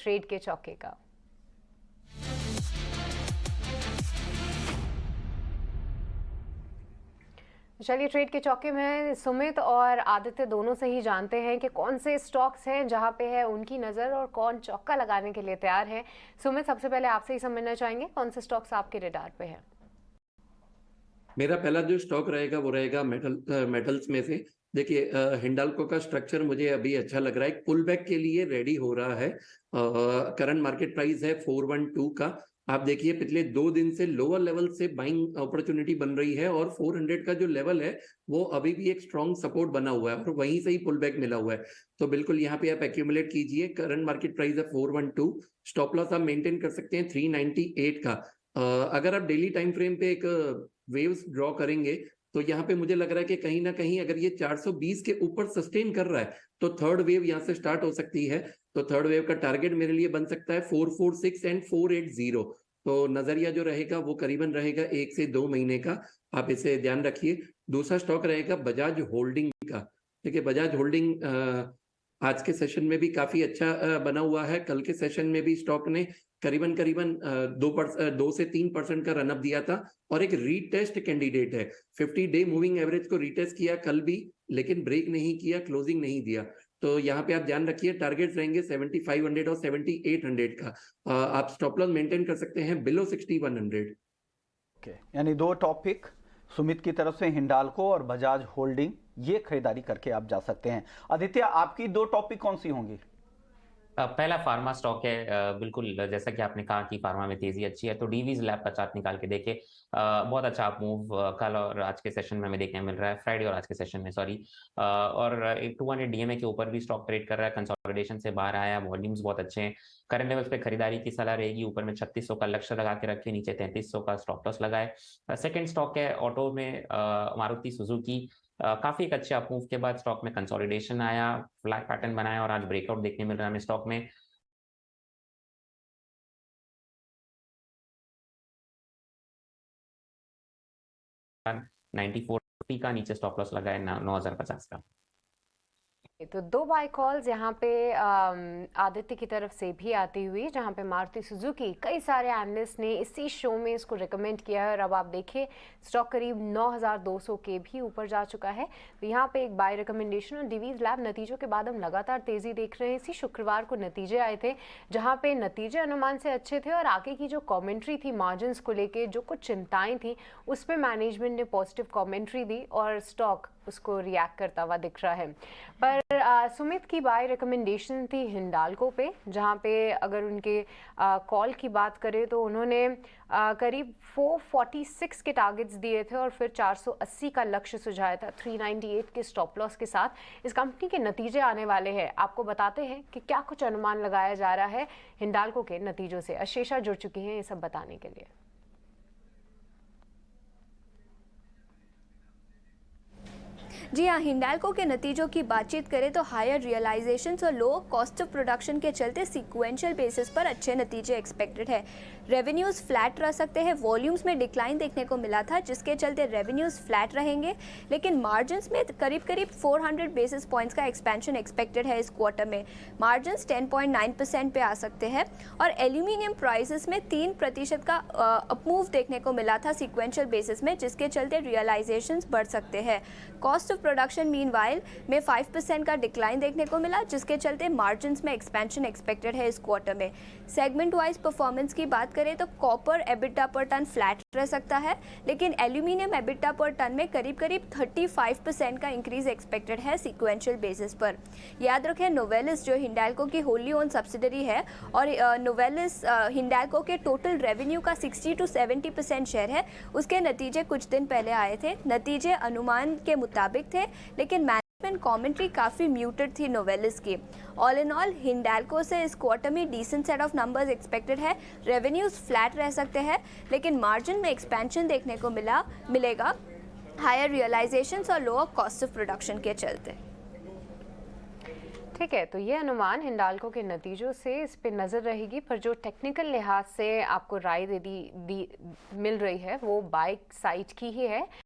Trade के चौके का। चलिए ट्रेड के चौके में सुमित और आदित्य दोनों से ही जानते हैं कि कौन से स्टॉक्स हैं जहां पे है उनकी नजर और कौन चौका लगाने के लिए तैयार है। सुमित, सबसे पहले आपसे ही समझना चाहेंगे कौन से स्टॉक्स आपके रडार पे हैं। मेरा पहला जो स्टॉक रहेगा वो रहेगा मेटल्स में से। देखिए, हिंडाल्को का स्ट्रक्चर मुझे अभी अच्छा लग रहा है, पुल बैक के लिए रेडी हो रहा है। करंट मार्केट प्राइस है 412 का। आप देखिए पिछले 2 दिन से लोअर लेवल से बाइंग अपॉर्चुनिटी बन रही है और 400 का जो लेवल है वो अभी भी एक स्ट्रॉन्ग सपोर्ट बना हुआ है और वहीं से ही पुल बैक मिला हुआ है। तो बिल्कुल यहाँ पे आप एक्यूमुलेट कीजिए। करंट मार्केट प्राइस है 412। स्टॉप लॉस आप मेंटेन कर सकते हैं 398 का। अगर आप डेली टाइम फ्रेम पे एक वेव्स ड्रॉ करेंगे तो यहाँ पे मुझे लग रहा है कि कहीं ना कहीं अगर ये 420 के ऊपर सस्टेन कर रहा है तो थर्ड वेव यहाँ से स्टार्ट हो सकती है। तो थर्ड वेव का टारगेट मेरे लिए बन सकता है 446 एंड 480। तो नजरिया जो रहेगा वो करीबन रहेगा 1 से 2 महीने का। आप इसे ध्यान रखिए। दूसरा स्टॉक रहेगा बजाज होल्डिंग का। देखिए बजाज होल्डिंग आज के सेशन में भी काफी अच्छा बना हुआ है। कल के सेशन में भी स्टॉक ने करीबन करीबन 2 से 3% का रनअप दिया था और एक रीटेस्ट कैंडिडेट है। 50 डे मूविंग एवरेज को रीटेस्ट किया कल भी, लेकिन ब्रेक नहीं किया, क्लोजिंग नहीं दिया। तो यहाँ पे आप ध्यान रखिए टारगेट्स रहेंगे 7500 और 7800 का। आप स्टॉप लॉस मेंटेन कर सकते हैं बिलो 6100। ओके, यानी दो टॉपिक सुमित की तरफ से हिंडाल्को और बजाज होल्डिंग, ये खरीदारी करके आप जा सकते हैं। आदित्य, आपकी दो टॉपिक कौन सी होंगी? पहला फार्मा स्टॉक है। बिल्कुल जैसा कि आपने कहा कि फार्मा में तेजी अच्छी है, तो डीवीज लैब का चार्ट निकाल के देखे। बहुत अच्छा आप मूव कल और आज के सेशन में हमें देखने मिल रहा है, फ्राइडे और आज के सेशन में, सॉरी। और 200 डीएमए के ऊपर भी स्टॉक ट्रेड कर रहा है, कंसोलिडेशन से बाहर आया, वॉल्यूम्स बहुत अच्छे हैं। करंट लेवल्स पे खरीदारी की सलाह रहेगी। ऊपर में 3600 का लक्ष्य लगा के रखे, नीचे 3300 का स्टॉप लॉस लगाए। सेकेंड स्टॉक है ऑटो में मारुति सुजुकी। काफी एक अच्छे अपमूव के बाद स्टॉक में कंसोलिडेशन आया, फ्लैग पैटर्न बनाया और आज ब्रेकआउट देखने मिल रहा है हमें स्टॉक में। और 94 का नीचे स्टॉप लॉस लगाए 9050 का। तो दो बाय कॉल्स यहाँ पे आदित्य की तरफ से भी आती हुई, जहाँ पे मारुति सुजुकी कई सारे एनालिस्ट ने इसी शो में इसको रिकमेंड किया है और अब आप देखिए स्टॉक करीब 9200 के भी ऊपर जा चुका है। तो यहाँ पे एक बाय रिकमेंडेशन। और डीवीज लैब नतीजों के बाद हम लगातार तेजी देख रहे हैं। इसी शुक्रवार को नतीजे आए थे जहाँ पे नतीजे अनुमान से अच्छे थे और आगे की जो कॉमेंट्री थी मार्जिन को लेके, जो कुछ चिंताएं थी, उस पर मैनेजमेंट ने पॉजिटिव कॉमेंट्री दी और स्टॉक उसको रिएक्ट करता हुआ दिख रहा है। पर सुमित की बाय रिकमेंडेशन थी हिंडाल्को पे, जहाँ पे अगर उनके कॉल की बात करें तो उन्होंने करीब 446 के टारगेट्स दिए थे और फिर 480 का लक्ष्य सुझाया था 398 के स्टॉप लॉस के साथ। इस कंपनी के नतीजे आने वाले हैं, आपको बताते हैं कि क्या कुछ अनुमान लगाया जा रहा है हिंडाल्को के नतीजों से। अशेषा जुड़ चुकी हैं ये सब बताने के लिए। जी हाँ, हिंडाल्को के नतीजों की बातचीत करें तो हायर रियलाइजेशंस और लो कॉस्ट ऑफ प्रोडक्शन के चलते सीक्वेंशियल बेसिस पर अच्छे नतीजे एक्सपेक्टेड है। रेवेन्यूज़ फ्लैट रह सकते हैं। वॉल्यूम्स में डिक्लाइन देखने को मिला था जिसके चलते रेवेन्यूज़ फ्लैट रहेंगे, लेकिन मार्जिन्स में करीब 400 बेसिस पॉइंट्स का एक्सपेंशन एक्सपेक्टेड है इस क्वार्टर में। मार्जिन्स 10.9% पे आ सकते हैं और एल्यूमिनियम प्राइसेस में 3% का अपमूव देखने को मिला था सीक्वेंशियल बेसिस में, जिसके चलते रियलाइजेशंस बढ़ सकते हैं। कॉस्ट ऑफ प्रोडक्शन मीनवाइल में 5% का डिक्लाइन देखने को मिला, जिसके चलते मार्जिन्स में एक्सपेंशन एक्सपेक्टेड है इस क्वार्टर में। सेगमेंट वाइज परफॉर्मेंस की बात करें तो कॉपर एबिटा पर टन फ्लैट रह सकता है, लेकिन एल्यूमिनियम एबिटा पर टन में करीब 35% का इंक्रीज एक्सपेक्टेड है सीक्वेंशियल बेसिस पर। याद रखें नोवेलिस जो हिंडाल्को की होली ओन सब्सिडरी है और नोवेलिस हिंडाल्को के टोटल रेवेन्यू का 60 to 70% शेयर है। उसके नतीजे कुछ दिन पहले आए थे। नतीजे अनुमान के मुताबिक थे, लेकिन मैनेजमेंट कमेंट्री काफ़ी म्यूटेड थी नोवेलिस की। ऑल इन ऑल हिंडाल्को से इस क्वार्टर में decent set of numbers expected है। रेवेन्यूज फ्लैट रह सकते हैं, लेकिन मार्जिन में एक्सपेंशन देखने को मिलेगा हायर रियलाइजेशंस और लोअर कॉस्ट ऑफ प्रोडक्शन के चलते। ठीक है, तो ये अनुमान हिंडाल्को के नतीजों से इस पे नज़र रहेगी, पर जो टेक्निकल लिहाज से आपको राय मिल रही है वो बाय साइड की ही है।